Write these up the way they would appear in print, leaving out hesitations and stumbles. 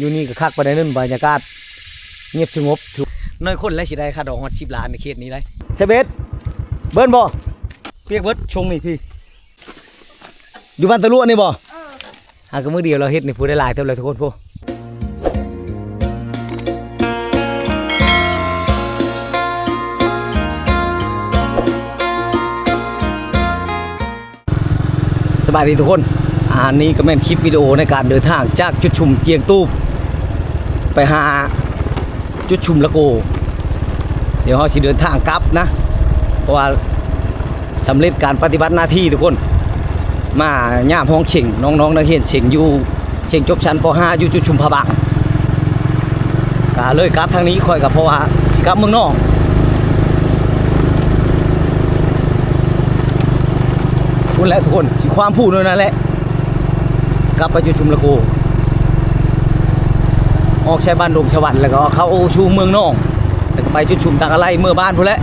อยู่นี่ก็คักไปได้นั่นบรรยากาศเงียบสงบน้อยคนและสิได้ค่าดอกฮอด10 ล้านในเขตนี้ได้ใช่เบสเบิ้ลบ่เปียกเบิดชงนี่พี่อยู่บ้านตะลุนี่บ่หากมื้อเดียวเราเฮ็ดนี่ผู้ได้หลายเท่าไรทุกคนพวกสบายดีทุกคนอันนี้ก็แม่นคลิปวิดีโอในการเดินทางจากจุดชุมเจียงตูบไปหาจุดชุมละโกเดี๋ยวเราสิเดินทางกลับนะเพราะว่าสำเร็จการปฏิบัติหน้าที่ทุกคนมาย่ามห้องเช่งน้องๆนักเรียนเช่งอยู่เช่งจบชั้นป .5 อยู่จุดชุมพะบังก็เลยกลับทางนี้ค่อยกับเพราะว่าสิกลับเมืองนอกคุณและทุกคนความพูดนั่นแหละกลับไปจุดชุมละโกออกใช้บ้านดงสวรรค์แล้วก็เข้าชูเมืองนอกแล้วก็ไปจุดชุมตากอะไรเมื่อบ้านพูดแล้ว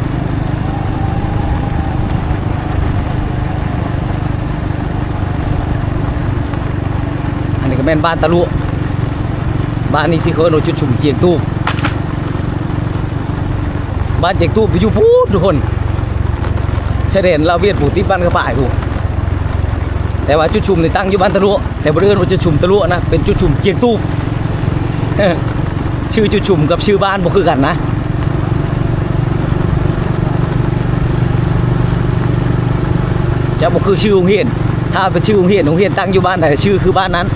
อันนี้ก็แม่นบ้านตะลุบ้านนี้ที่เขาโดนจุดชุมเจียงตูบบ้านเจียงตูบอยู่พูดทุกคนเสด็จเราเวียดปู่ติดบ้านกระป่ายถูกแต่ว่าจุดชุมนี่ตั้งอยู่บ้านตะลุแต่บริเวณว่าจุดชุมตะลุนะเป็นจุดชุมเจียงตูบชื่อจุดชุมกับชื่อบ้านบ่คือกันนะจะบ่คือชื่อโรงเรียนถ้าเป็นชื่อโรงเรียนตั้งอยู่บ้านแต่ชื่อคือบ้านนั้น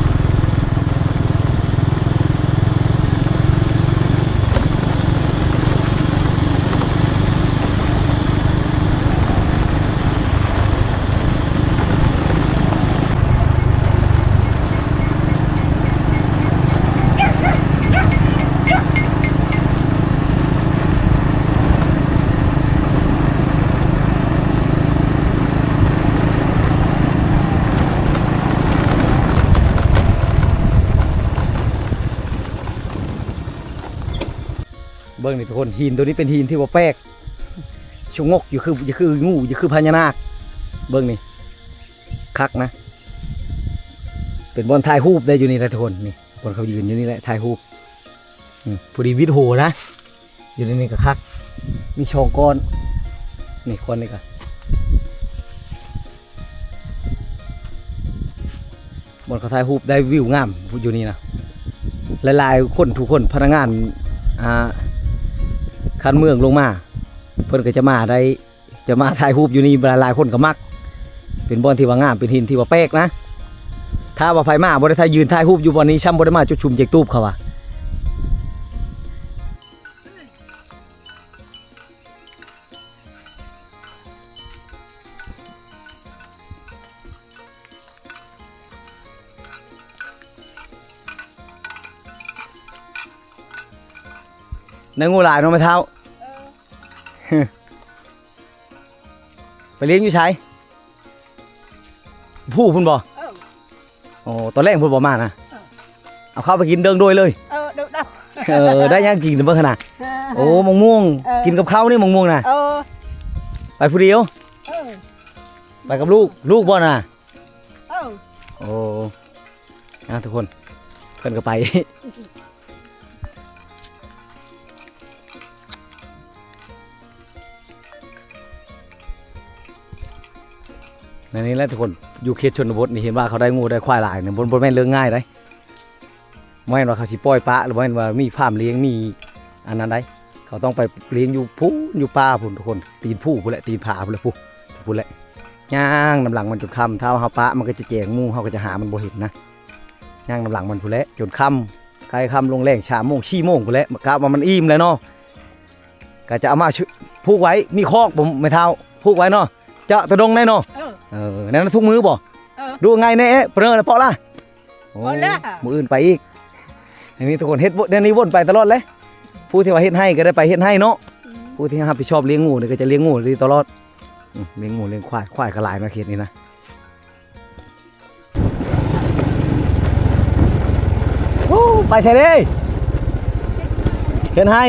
เบิ้งนี่ทุกคนหินตัวนี้เป็นหินที่ว่าแปลกชงกอยู่คืองูอยู่คือพญานาคเบิ้งนี่คักนะเป็นบอลถ่ายรูปได้อยู่นี่แหละทุกคนนี่บอลเขายืนอยู่นี่แหละถ่ายรูปพอดีวิดโหนะอยู่ในนี้ก็คักมีช่องก้อนนี่ก้อนนี่ก็บอลเขาถ่ายรูปได้วิวงามอยู่นี่นะหลายๆคนทุกคนพนักงานคันเมืองลงมาเพื่อนก็จะมาถ่ายรูปอยู่นี่หลายคนก็มักเป็นบอลที่ว่างามเป็นหินที่ว่าแป๊กนะถ้าว่าไฟมาบริษัทยืนถ่ายรูปอยู่บอลนี้ช่ำบริมาจุดชุมเจกตูบเขาว่ะในงูหลายน้องไม่เท้าไปเลี้ยงอยู่ใช้ผู้พุ่นบ่โอ้ตอนแรกพุ่นบ่มานะเอาเข้าไปกินเดิงด้วยเลยได้ยังกินถึงเมื่อขนาดโอ้มะม่วงกินกับข้าวนี่มะม่วงนะไปผู้เดียวไปกับลูกบ่น่ะโอ้นะทุกคนเพื่อนก็ไปในนี้แหละทุกคนอยู่เขตชนบทนี่เห็นว่าเขาได้งูได้ควายหลายเนี่ยบนแม่นเรื่องง่ายได้ไม่เห็นว่าเขาสิปล่อยปลาหรือไม่เห็นว่ามีฟาร์มเลี้ยงมีอันนั้นได้เขาต้องไปเลี้ยงอยู่ผู้อยู่ป่าพุ่นทุกคนตีนผู้พุ่นแหละตีนผาพุ่นแหละพุ่นแหละย่างน้ำหลังมันจนค่ำถ้าเขาปะมันก็จะแจงงูเขาก็จะหามันบ่เห็นนะย่างน้ำหลังมันพุ่นแหละจนค่ำใครค่ำลงแรง3 โมง4 โมงพุ่นแหละกะว่ามันอิ่มเลยเนาะก็จะเอามาผูกไว้มีคอกผมไม่เท่าผูกไว้เนาะจะตะดงแน่เนาะนั่นทุกมือบ่ดูไงเนี่ยเปลือกเพาะล่ะมืออื่นไปอีกอันนี้ทุกคนเฮ็ดเดี๋ยวนี้วนไปตลอดเลยผู้ที่ว่าเฮ็ดให้ก็ได้ไปเฮ็ดให้เนาะผู้ที่รับผิดชอบเลี้ยงงูนี่ก็จะเลี้ยงงูตลอดเลี้ยงงูเลี้ยงควายกระลายมาเขตนี้นะโอ้ไปใช่ดิเฮ็ดให้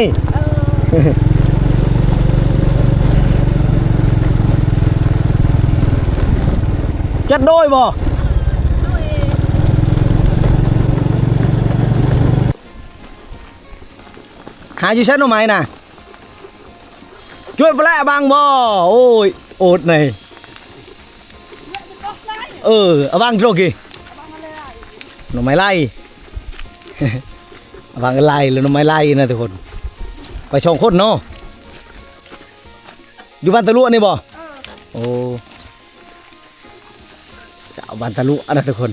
จัดโดยบ่ เ หาอยู่ชั้นหน่อไม้น่ะช่วยปลาบางบ่โอ้ยโอดนี่เอาบางโจกี้หน่อไม้ไล่ เอาบางไล่หรือหน่อไม้ไล่นะทุกคนไปช่องคนเนาะอยู่บ้านตะลุนี่บ่โอ้จะเอาบ้านตะลุนะทุกคน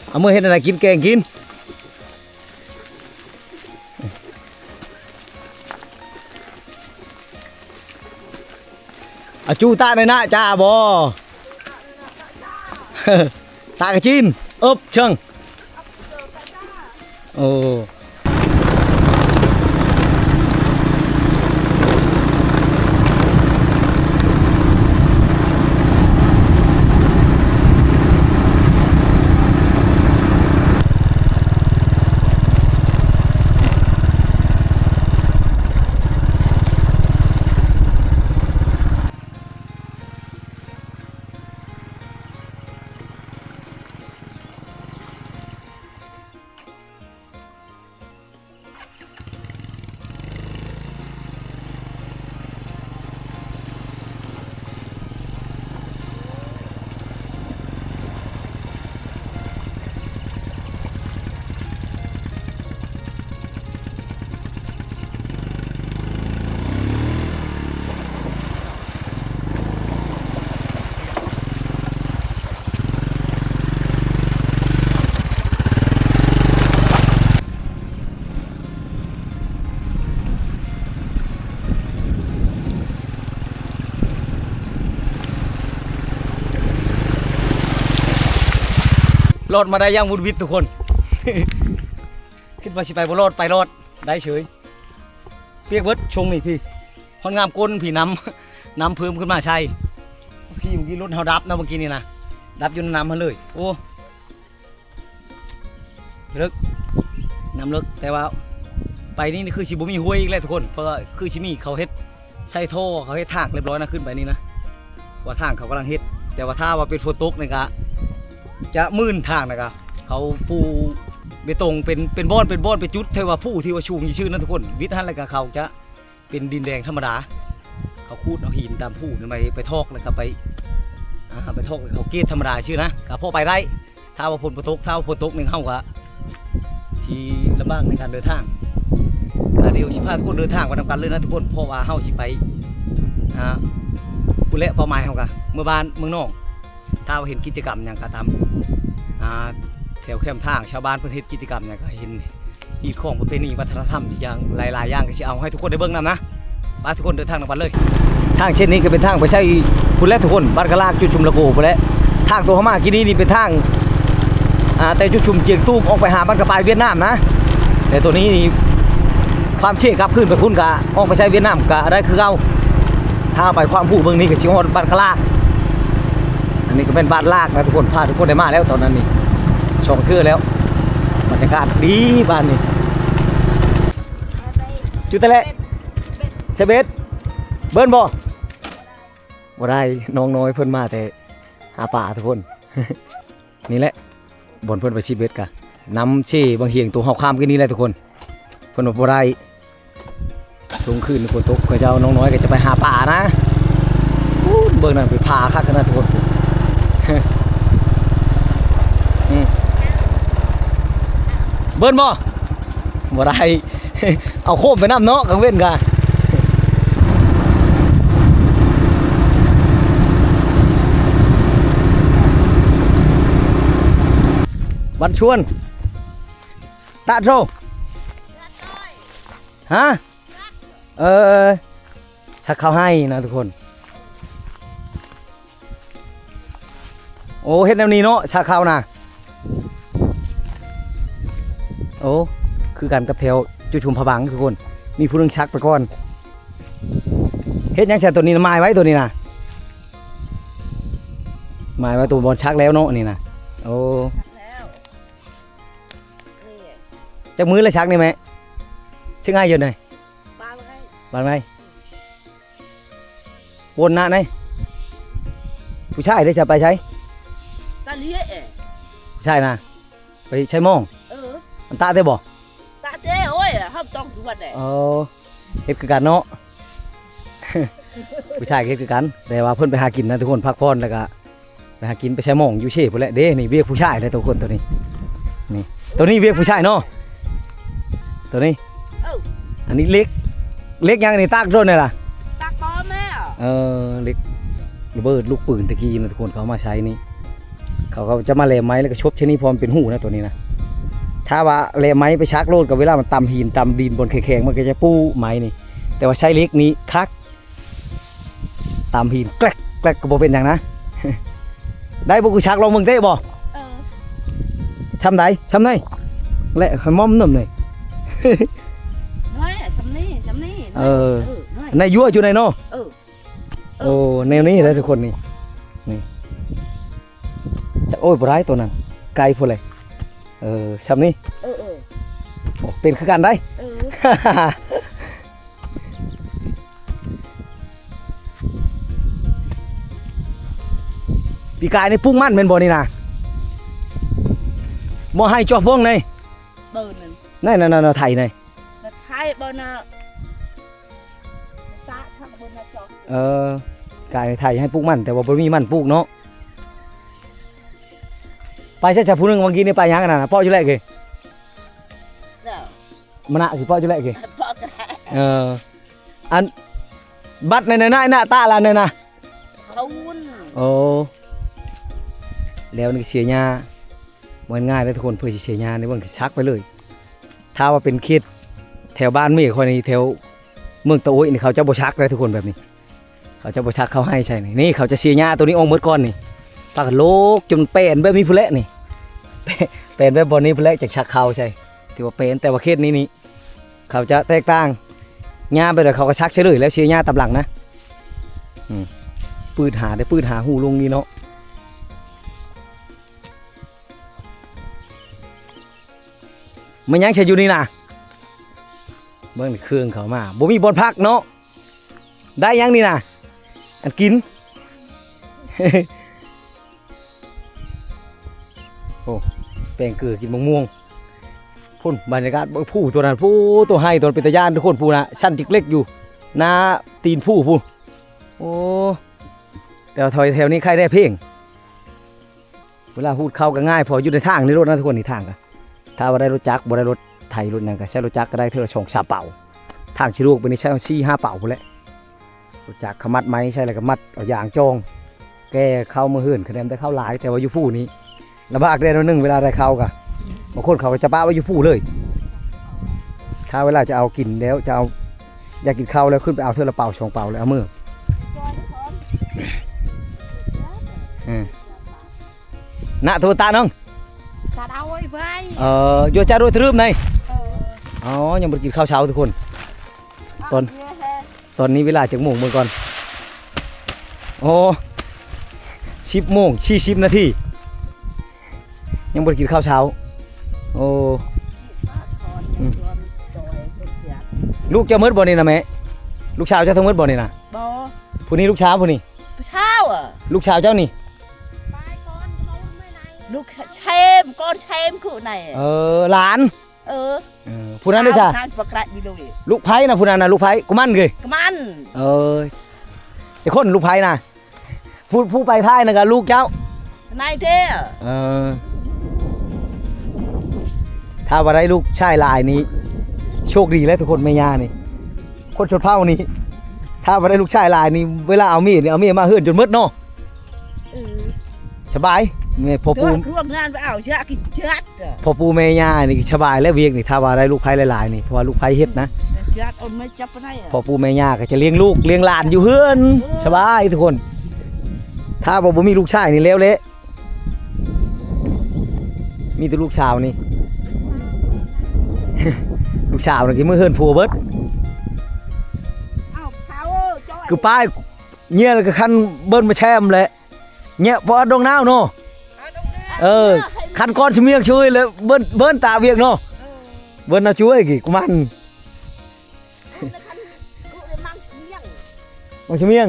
เอามื่อเห็นอะไรกินแกงกินเอาจูตาในหน้าจ้าบ่ ตากระจินấpเชิงโอ้รอดมาได้ยังวุนวิทย์ทุกคน คิดว่าสิไปบ่รอดไปรอดได้เฉยเปียกเบิดชงนี่พี่พอนงามก้นพี่น้ำเพิ่มขึ้นมาใช่พี่เมื่อกี้รถเฮาดับนะเมื่อกี้นี่นะดับอยู่น้ำมาเลยโอ้ลึกน้ำลึกแต่ว่าไปนี่คือสิบ่มีห้วยอีกแล้วทุกคนเพราะคือสิมีเขาเฮ็ดใส่ท่อเขาเฮ็ดทางเรียบร้อยนะขึ้นไปนี่นะว่าทางเขากำลังเฮ็ดแต่ว่าถ้าว่าเป็นฝนตกนี่ก็จะมื่นทางนะครับเขาปูเบตงเป็นบ้อนไปจุดเทว่าผู้ที่ว่าชูมีชื่อนั่นทุกคนวิทย์ฮันอะไรกับเขาจะเป็นดินแดงธรรมดาเขาคูดเอาหินตามผู้นั่นไปทอกแล้วก็ไปทอกเขาเกตธรรมดาชื่อนะกับพ่อไปได้ถ้าว่าฝนตกถ้าว่าฝนตกหนึ่งเข้ากับชีลำบากในการเดินทางเดี๋ยวชิพาทุกคนเดินทางไปทำกันเลยนะทุกคนเพราะว่าเข้าชิไปบุเละเป้าหมายเขากับเมื่อบ้านเมืองนอกถ้าเห็นกิจกรรมอย่างกระทำแถวแคมป์ทางชาวบ้านเพื่อเฮ็ดกิจกรรมอย่างก็เห็นอีกของประเพณีวัฒนธรรมอย่างหลายๆอย่างก็จะเอาให้ทุกคนได้เบิ่งนำนะไปทุกคนเดินทางกันเลยทางเช่นนี้ก็เป็นทางไปใช้คุณและทุกคนบ้านกะลากจุดชุมละโกไปแล้วทางตัวเขามากินนี่เป็นทางแต่จุดชุมเจียงตู้ออกไปหาบ้านกระปายเวียดนามนะแต่ตัวนี้ความเชี่ยกลับขึ้นไปพุ่นกะออกไปใช้เวียดนามกะได้คือเก่าถ้าไปความผู้เบิ่งนี้ก็ชิฮอดบ้านกะลากอันนี้ก็เป็นบ้านลากนะทุกคนพาทุกคนได้มาแล้วตอนนั้นนี่ช่องเทื่อแล้วบรรยากาศดีบ้านนี่จุดตะเละเชเบสเบิ้ลบ่ได้น้องน้อยเพิ่นมาแต่หาป่าทุกคน นี่แหละบนเพิ่นไปชีเบสกะน้ำเช่บางเฮียงตัวเฮาข้ามกันนี่แหละทุกคนเพิ่นบ่ได้ลงคืนฝนตกก็จะเอาน้องน้อยก็จะไปหาป่านะเบิ่งนั่นไปพาคักกันนะทุกคนเบิ้ลบ่ได้ เอาโคมไปน้ำเนาะกังเว้นกันบันชวนตาโซฮะสักข้าวให้นะทุกคนโอ้เฮ็ดแนวนี้เนาะชาข้าวนะโอ้คือกันกับแถวจุดชุมพะบังทุกคนมีผู้นึงชักไปก่อนเฮ็ดยังแค่ตัวนี้นะไม้ไว้ตัวนี้นะไม้ไว้ตัวบอลชักแล้วเนาะนี่นะโอ้จากมือเลยชักนี่ไหมชื่อง่ายเยอะเลยบางไงวนหน้าไหนผู้ชายได้จะไปใช้ใช่นะไปใช้มอง อันตาได้บ่ ตาเจ้โอ้ยห้ามต้องทุกวันเลย เฮ็ดคือกันเนาะ ผู้ชายก็เฮ็ดคือกันแต่ว่าเพิ่นไปหากินนะทุกคนพักผ่อนแล้วก็ไปหากินไปใช้หม่องอยู่เช่พุ่นแหละเด้นี่เวียกผู้ชายเลยทุกคนตัวนี้นี่ตัวนี้เวียกผู้ชายเนาะตัวนี้ เอ้า อันนี้เล็กยังนี่ตากโดนนี่ล่ะ ตากบอแม่ เล็กระเบิดลูกปืนตะกี้นะทุกคนเขามาใช้นี่เขาจะมาแหลมไม้แล้วก็ชบชนิดพร้อมเป็นหูนะตัวนี้นะถ้าว่าแหลมไม้ไปชักโลดกับเวลามันตำหินตำดินบนแข็งๆมันก็จะปูไม้นี่แต่ว่าใช้เล็กนี้คักตำหินแกลกก็บ่เป็นอย่างนะ ได้บุกชักลองมึงได้บ่ ทำได้และขมอมนุ่มเลย น้อยชำนี่ในยั่วอยู่ในเนาะโอ้แนวนี้เลยทุกคนนี่จะโอ้ยบ่ร้ายตัวนั้นไกลพุ่นเลยชำนี่เป็นคือกันได้ ปีกายในปุ้งมั่นเป็นบ่นี่นะบ่ให้จอพวงใน เบอร์นึง นั่นไทยใน ไทยเบอร์น่ะตาชักเบอร์น่ะจอก ายไทยให้ปุ้งมั่นแต่ว่าบ่มีมั่นปุ้งเนาะไปใช่จะผู้นึงเมื่อกี้นี่ไปยังกันนะพ่ออยู่แรกเลย เด้อ มันน่ะคือพ่ออยู่แรกเลย พ่อก็ได้ อันบัตรในหน้าตาละเนี่ยนะ เขาวุ่น โอ้แล้วนี่เสียหญ้ามันง่ายเลยทุกคนเพื่อจะเสียหญ้าในเบื้องชักไปเลยถ้าว่าเป็นเขตแถวบ้านมีคนนี้แถวเมืองตะโอยนี่เขาจะบ่ชักเลยทุกคนแบบนี้เขาจะบ่ชักเขาให้ใช่นี่เขาจะเสียหญ้าตัวนี้ออกหมดก่อนนี่ปากโลกจนเป็นแบบมีผู้เละนี่เป็นแบบบนนี้ผู้เละจากชักเขาใช่ที่ว่าเป็นแต่ว่าเขตนี้เขาจะแตกต่างหญ้าไปเลยเขาก็ชักเฉยเลยแล้วเสียหญ้าตำหลังนะปืดหาหูลงนี่เนาะมันยังใช่อยู่นี่นะเบิ่งเครื่องเขามาบ่มีบอลพักเนาะได้ยังนี่นะอันกิน โอ้แป้งเกลือกินมะม่วงพุ่นบรรยากาศผู้ตัวนั้นผู้ตัวให้ตัวเป็นตะยานทุกคนผู้นะชั้นจิกเล็กอยู่หน้าตีนผู้โอ้แต่แถวนี้ใครได้เพ่งเวลาพูดเข้ากันง่ายพออยู่ในทางนี่รถนะทุกคนนี่ทางกันถ้าว่าได้รถจักรบ่ได้รถไถรถนั่นก็ใช้รถจักรก็ได้เท่า2 3 เป่าทางชิลูกไปนี่ใช้4 5 เป่าพุ่นแหละรถจักรขมัดไม้ใช่แล้วก็มัดเอายางจองแกเข้ามาเฮือนคะแนนได้เข้าหลายแต่ว่าอยู่ผู้นี้ลำบากได้นึงเวลาได้เข้าก็บางคนเขาก็จะป้าไว้อยู่ผู้เลยถ้าเวลาจะเอากินแล้วจะเอาอยากกินข้าวแล้วขึ้นไปเอาเท่าละเป่า2 เป่าแล้วเอามือน่ะตัวตาน้อง ตาเอาไว้ไว้ โยจ้าด้วยทรืมในยังบ่ได้กินข้าวเช้าทุกคนตอนนี้เวลา7 โมงเมื่อก่อน10 โมง40 นาทียังบ่ได้กินข้าวเช้าลูกจะมืดบ่นี่นะแม่ลูกชาวเจ้าทั้งมืดบ่นี่นะ บ่ ผู้นี้ลูกชาวผู้นี้ เช้าอ่ะ ลูกชาวเจ้านี่ ลูกเชมก้อนเชมคือไหน หลานผู้นั้นได้จ้ะ ประกาศวิดีโอ ลูกไผ่นะผู้นั้นนะลูกไผ่กุมันเลย กมัน จะคนลูกไผ่นะผู้ไปท้ายนะกับลูกเจ้าน ายเท่ ถ้าว่าได้ลูกชายลายนี้โชคดีแล้วทุกคนแม่ย่านี่คนชนเผ่านี่ถ้าว่าได้ลูกชายลายนี้เวลาเอามีดมาเฮือนจนมืดเนาะสบายแม่พ่อปู ร่วงงานไปเอาเชือกกินเชือก พ่อปูแม่ย่านี่สบายแล้วเวียกนี่ถ้าว่าได้ลูกไผ่หลายๆนี่เพราะว่าลูกไผ่เฮ็ดนะ เชือกเอาไม่จับไปไหน พ่อปูแม่ย่าก็จะเลี้ยงลูกเลี้ยงหลานอยู่เฮือนสบายทุกคนถ้าบ่มีลูกชายนี่แล้วเละมีแต่ลูกสาวนี่ ลูกสาวนี่กินมื้อเฮือนผัวเบิดคือป้ายเงี้ยแล้วก็คันเบิ้นมาแช่มแหละเงี้ยพอดงน้าวเนาะคันก้อนชิเมียงช่วยเลยเบิ้นตาเวียงเนาะเบิ้นน่าช่วยกี่กุมันมังชิเมียง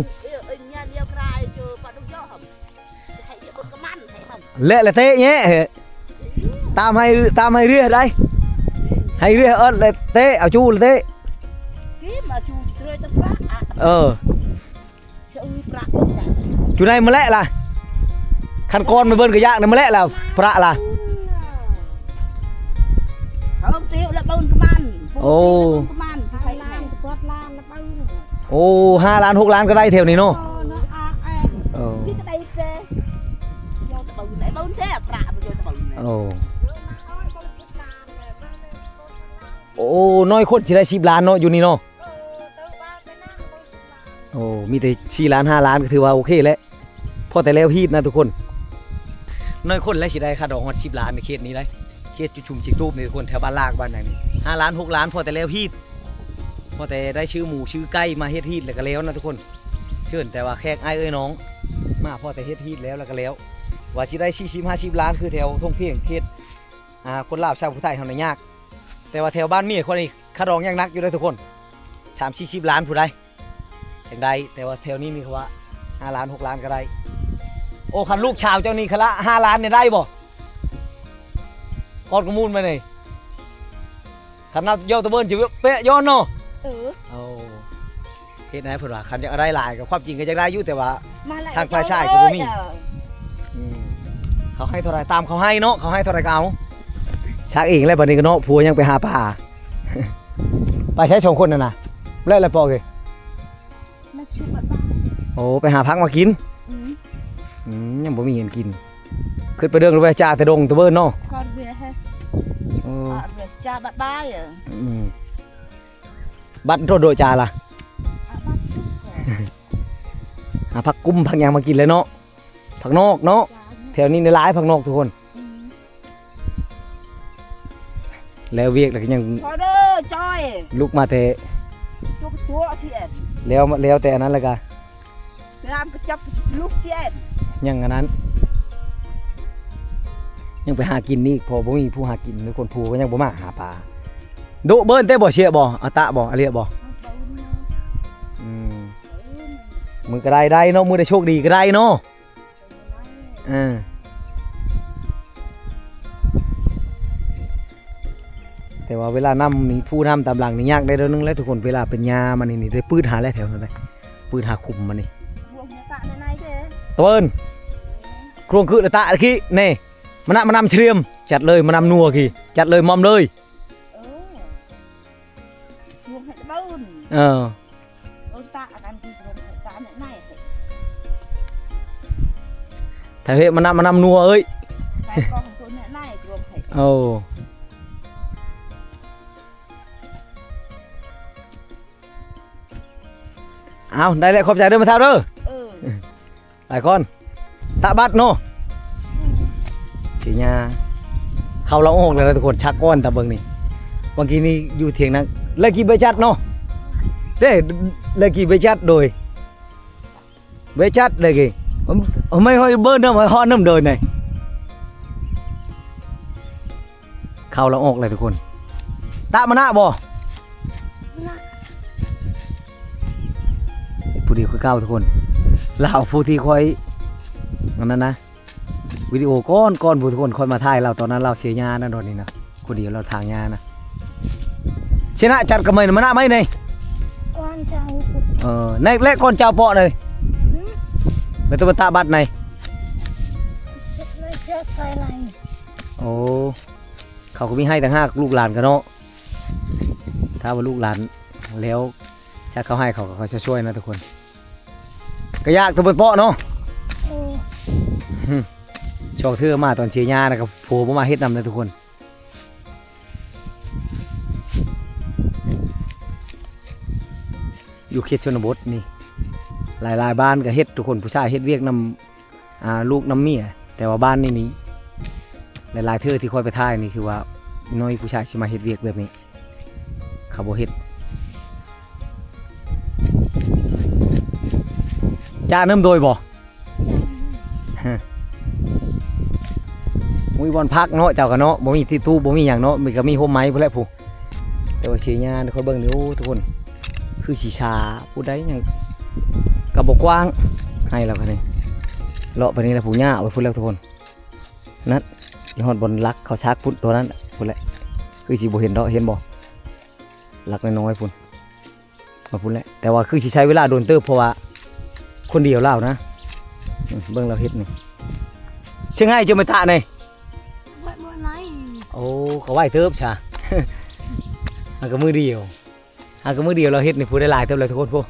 เละเตะเงี้ยตามให้เรียได้ hay ria ớt là té ảo chu là té cái mà chú chơi tao phá sẽ uy phá cũng đã chú này mà lẽ là khăn con mà vươn cái dạng này mà lẽ là phạ là không tiêu là bông cái man ồ cái man Thái Lan quát lan nó bao nhiêu ồ 2 lán 6 lán cái đây theo này nó nó biết cái đây thế cho tao bông này bông thế phá mà cho tao bông này ồ ồ nói khuất chỉได้10 ล้านเนาะอยู่นี่เนาะโอ้มีแต่4 ล้าน 5 ล้านก็ถือว่าโอเคแล้วพอแต่แล้วฮีดนะทุกคนน้อยคนแล้วสิได้ค่าดอกฮอด10 ล้านในเขตนี้ได้เขตจุชุมจิกตูบนี่ทุกคนแถวบ้านลากบ้านไหนนี่5 ล้าน 6 ล้านพอแต่แล้วฮีดพอแต่ได้ชื่อหมูชื่อไก่มาเฮ็ดฮีดแล้วก็แล้วนะทุกคนเชิญแต่ว่าแขกอ้ายเอ้ยน้องมาพอแต่เฮ็ดฮีดแล้วก็แล้วว่าสิได้40 50 ล้านคือแถวทงเพียงเขตคนลาวชาวผู้ไทยเฮาน่ะยากแต่ว่าแถวบ้านเมียคนนี้ค่าดองยังนักอยู่เลยทุกคน3-40 ล้านผู้ใดจังใดแต่ว่าแถวนี้นี่เขาว่า5 ล้าน 6 ล้านก็ได้โอ้คันลูกชาวเจ้านี่คละ5 ล้านเนี่ยได้บ่กอดกระมูลมานี่คันนับโยตะเบิ้นจิเป๊ะย้อนเนาะโอ้เฮ็ดไหนเพิ่นว่าคันจะได้หลายก็ความจริงก็จะได้อยู่แต่ว่า ทางฝ่ายชายก็บ่มี เขาให้เท่าไรตามเขาให้เนาะเขาให้เท่าไรก็เอาชักเองแล้วบัดนี้ก็เนาะผัวยังไปหาปลา ไปใช้ชงคนน่ะนะแล้วอะไรปอกเลย nó chụp bạn ba โอ้ไปหาพักมากินยังบ่มีเงินกินขึ้นไปเดินไปจ่าแต่ดงตะเบิ้นเนาะ con về hay เออ về cha bạn ba à บัตรโทษโดยจ่าล่ะ bắt หาผักกุ้มผักหยางมากินเลยเนาะผักนอกเนาะแถวนี้ในร้ายผักนอกทุกคน แล้วเวียกแล้วก็ยัง thôi đó chơi ลุกมาแต่ chúa thiện แล้วแต่อันนั้นเลยกะ làm cái chấp lúc thiện ยังอันนั้น ยังไปหากินนี่พอบ่มีผู้หากินหรือคนผู้ก็ยังบ่มาหาปลาโดเบิ้นเต้บ่เชียบ่อาตะบ่อาเลียบ่มือก็ได้เนาะมือได้โชคดีก็ได้เนาะแต่ว่าเวลานำนี่ผู้นำตามหลังนี่ยากได้เด้อนึงแล้วทุกคนเวลาเป็นยามันนี่ได้ปืดหาแล้วแถวนั้นได้ปืดหาคุมมันนี่ buông nhà tạ này này thế ตะเบิ้นโครงคือตะกี้นี่มันนำเชียมจัดเลยมันนำนัวกี่จัดเลยมอมเลย buông hết bông เ tạ ăn thì buông hết tạ này này ถ้าเฮ็ดมันนำนัวเอ้ย cái con của tôi này này buông hết โอ้เอาได้แล้วขอบใจเด้อมาเท่าเด้อ หลายคนตะบัดเนาะสีญาเข้าละอกเลยนะทุกคนชักก้อนตะเบิงนี่บางทีนี่อยู่เถียงนั้นเลยกี่ใบจัดเนาะเด้เลยกี่ใบจัดโดยใบจัดเลยกี่ไม่ค่อยเบิ้ลเนาะไม่ฮอดน้ำเดินnàyเข้าละอกเลยทุกคนตะมาหน้าบ่ผู้ดีคือเก้าทุกคนเราผู้ที่คอยอันนั้นนะวิดีโอก้อนผู้ทุกคนคอยมาถ่ายเราตอนนั้นเราเสียญานะตอนนี้นะคนเดียวเราทางญานะชนะจัดกับมันมาหน้าไหมเนี่ย con cháu ในเละก้อนเจ้าเปาะเลยเป็นตัวตาบัดใน lấy chết sai này โอ้เขาก็มีให้ต่างหากลูกหลานกันเนาะถ้าว่าลูกหลานแล้วชักเขาให้เขาจะช่วยนะทุกคนก็ยากตัวเป็นเปาะเนาะโชคเธอมาตอนเชียร์ญานะครับโผล่มาเฮ็ดนำเลยทุกคนอยู่เขตชนบทนี่หลายบ้านก็เฮ็ดทุกคนผู้ชายเฮ็ดเวียกนำลูกนำเมียแต่ว่าบ้านนี่หลายเธอที่คอยไปท่ายนี่คือว่าน้อยผู้ชายสิมาเฮ็ดเวียกแบบนี้เขาบ่เฮ็ดจ้าเนิ่มโดยบ่มุ้ยบอลพักเนาะเจ้ากันเนาะบ่มีที่ตู้บ่มีหยังเนาะมีก็มีโฮมไม้พุ่นแหละผู้แต่ว่าเสียญาค่อยเบิ่งนี่โอ้ทุกคนคือสีชาผู้ใดยังก็บ่กว้างให้แล้วกันนี่เลาะไปนี่แหละผู้หญ้าเอาไปพุ่นแล้วทุกคนนั่นอีฮอดบนลักเขาชักพุ่นตัวนั้นพุ่นแหละคือ คือสิบ่เห็นดอกเห็นบ่หลักน้อยๆพุ่นมาพุ่นแหละแต่ว่าคือสิใช้เวลาโดนเติบเพราะว่าคนเดียวเล่านะเบิ่งเราเฮ็ดนี่เชื่อง่ายจะมาตะนี่ ไว้บนไหน โอ้เขาไหวเติบชา หาก็มือเดียวหาก็มือเดียวเราเฮ็ดนี่ผู้ได้หลายเติบเลยทุกคนพวก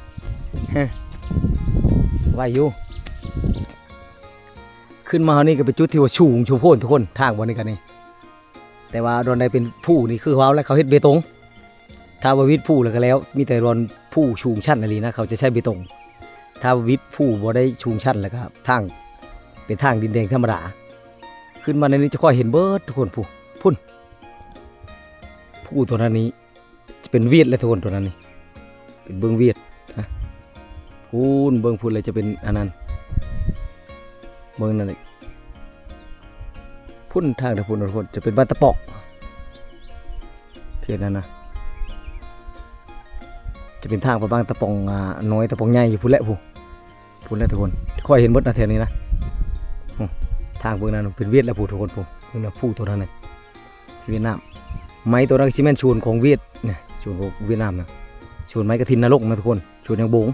ไหวอยู่ขึ้นมาเฮานี่ก็เป็นจุดที่ว่าสูงชูโพนทุกคนทางบ่นี่กันนี่แต่ว่าดอนใดเป็นผู้นี่คือว้าวแล้วเขาเฮ็ดเบตงถ้าว่าวิทย์ผู้แล้วก็แล้วมีแต่ดอนผู้ชูงชั้นอะไรนะเขาจะใช้เบตงถ้าวิทย์ผู้บ่ได้ชูงชั้นแล้วก็ทางเป็นทางดินแดงธรรมดาขึ้นมาในนี้จะค่อยเห็นเบิดทุกคนผู้พุ่นผู้ตัวนั้นนี้จะเป็นเวียดเลยทุกคนตัวนั้นนี่เป็นเบื้องเวียดนะพูนเบื้องพูนเลยจะเป็นอันนั้นเบื้องนั่นเลยพุ่นทางตะพูนทุกคนจะเป็นบ้านตะปอกเทียนนั้นนะจะเป็นทางไปบ้างตะปองน้อยตะปองใหญ่อยู่พุ่นแหละพุ่นแหละทุกคนค่อยเห็นเบิดนะแถวนี้นะทางเบื้องนั้นเป็นเวียดแล้วผู้ทุกคนผู้นี่ผู้ตัวนั้นเลยเวียดนามไม้ตัวนั้นซีเมนต์ชวนของเวียดเนี่ยชวนของเวียดนามนะชวนไม้กระถินนรกนะทุกคนชวนยังบง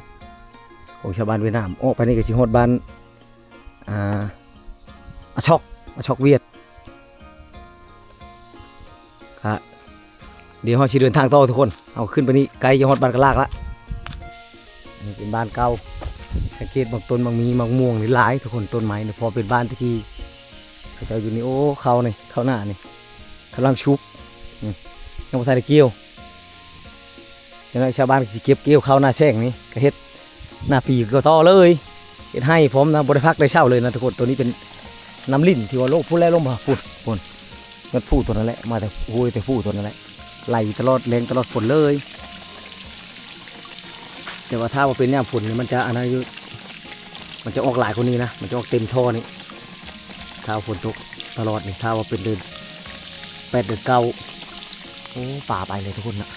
ของชาวบ้านเวียดนามออกไปนี่ก็ชิฮอดบ้านอาช็อกเวียดครับเดี๋ยวเราจะเดินทางต่อทุกคนเอาขึ้นไปนี่ไกลจะฮอดบ้านกระลากละนี่เป็นบ้านเก่าสังเกตบางต้นบางมีบางม่วงนี่หลายทุกคนต้นไม้เนี่ยพอเป็นบ้านตะกี้เขาจะอยู่นี่โอ้เขานี่เขาหน้านี่กำลังชุบยังไม่ทันได้เกี่ยวยังไงชาวบ้านจะเก็บเกี่ยวเขาหน้าแช่งนี่ก็เฮ็ดหน้าปีก็ต่อเลยเฮ็ดให้พร้อมนะบริพักได้เช่าเลยนะทุกคนตัวนี้เป็นน้ำลิ้นที่ว่าโลกพูดแล้วลงมาพูดมันพูดตัวนั้นแหละมาแต่โอ้ยแต่พูดตัวนั้นแหละไหลตลอดแรงตลอดฝนเลยแต่ว่าถ้าว่าเป็นเนี่ยฝนมันจะอันนั้นอยู่มันจะออกหลายคนนี้นะมันจะออกเต็มท่อนี่ถ้าฝนตกตลอดนี่ถ้าว่าเป็นเดือน8 เดือน 9โอ้ป่าไปเลยทุกคนนะ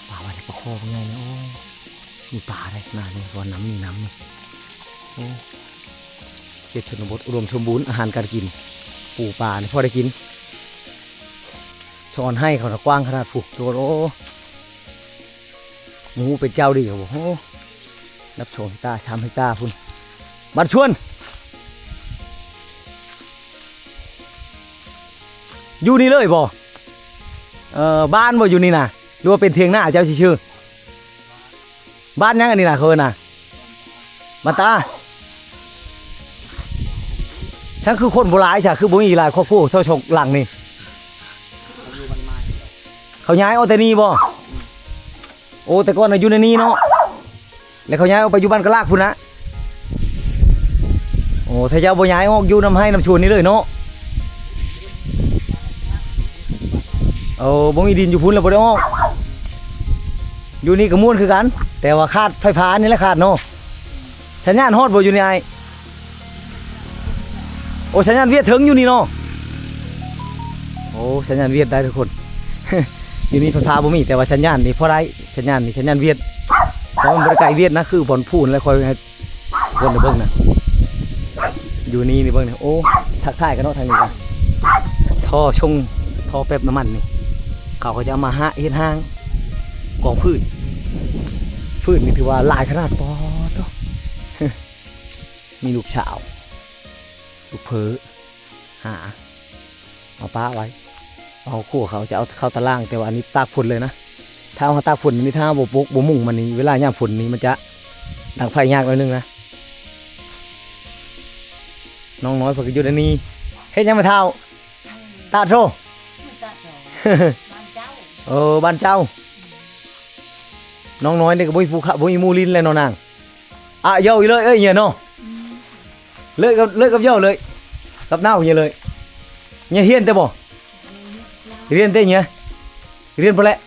ป่าไปเลยประคองง่ายนะโอ้มีป่าเลยน่าเนี่ยวันน้ำมีน้ำนี่โอ้เขตชนบทอุดมสมบูรณ์อาหารการกินปูป่าเนี่ยพอได้กินช้อนให้เขากว้างขนาดผูกตัวโอ้หมูเป็นเจ้าดีครับโอ้นับโชว์ให้ตาช้ำให้ตาพุ่นบัดชวนอยู่นี่เลยบ่บ้านบ่อยู่นี่นะหรือว่าเป็นเทียงหน้าเจ้าชื่อบ้านยังอันนี้นะเคยนะมาตาฉันคือคนโบราณใช่คือบุญอีหลายครอบครัวเท่าชกหลังนี่เขาย้ายเอาแต่นี่บ่โอ้แต่ก่อนอยู่ในนี้เนาะแล้วเขาย้ายเอาไปอยู่บ้านกระลากพุ่นนะโอ้ถ้าเจ้าบ่ย้ายออกอยู่น้ำให้น้ำชวนนี่เลยเนาะบ่มีดินอยู่พุ่นแล้วบ่ได้ออกอยู่นี่ก็ม่วนคือกันแต่ว่าขาดไฟฟ้านี่แหละขาดเนาะสัญญาณฮอดบ่อยู่นี่ไอโอ้สัญญาณเวียดถึงอยู่นี่เนาะโอ้สัญญาณเวียดได้ทุกคน อยู่นี่ไฟฟ้าบ่มีแต่ว่าสัญญาณนี่พอได้สัญญาณนี่สัญญาณเวียดเพราะมันบ่ได้ไกลเวียดนะคือบอนพูนแล้วคอยให้คนเบิ่งนะอยู่นี่เบิ่งนะโอ้ทักทายกันเนาะทางนี้กันท่อชงท่อแป๊บน้ำมันนี่เขาก็จะเอามาเฮ็ดห้างกองพืชนี่ถือว่าหลายขนาดปอตัว มีลูกสาวลูกเพอหาเอาป้าไว้เอาคู่เขาจะเอาเข้าตารางแต่ว่าอันนี้ตากฝนเลยนะถ้าเอาตากฝนนี่ถ้าบ่ปลุกบ่มุ่งมันนี่เวลาย่ามฝนนี่มันจะดังไฟยากหน่อยนึงนะน้องน้อยพวกอยู่ในนี้เฮ็ดยังไม่เท่าตาโต บ้านเจ้าน้องน้อยนี่ก็บ่มีผู้บ่มีมูลินเลยเนาะนางเย้าอีเลยเอ้ยเหี้ยเนาะเลยกับเย้าเลยกับน้าเหี้ยเลยเหี้ยเฮียนแต่บ่เรียนแต่เหี้ยเรียนบ่แหละ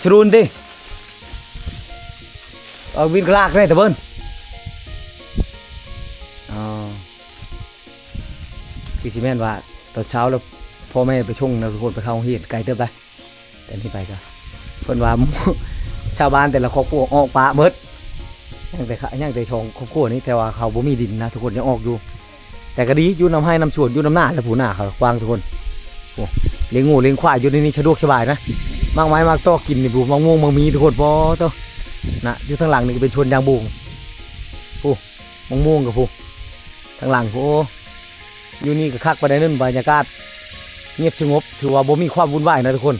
ชรุนติวินกลากได้แต่เบิ่นคือสิแม่นว่าตอนเช้าแล้วพ่อแม่ไปชงนะทุกคนไปเข้าโรงเรียนไกลเติบได้แต่นี่ไปก็เพิ่นว่า ชาวบ้านแต่ละครอบครัวออกปลาเบิดยังแต่ชงครอบครัวนี้แต่ว่าเขาบ่มีดินนะทุกคนยังออกอยู่แต่ก็ดีอยู่น้ำให้น้ำชวนอยู่น้ำหน้าและผู้หน้าเขากว้างทุกคน เลี้ยงงูเลี้ยงควายอยู่ในนี้สะดวกสบายนะมากไม้มากตอกินนี่ปูมะม่วงมะมีทุกคนพอเต้านะอยู่ทางหลังนี่ก็เป็นชวนยางบุงปูมะม่วงกับปูทางหลังปูอยู่นี่ก็คักไปได้นั่นบรรยากาศเงียบสงบถือว่าบ่มีความวุ่นวายนะทุกคน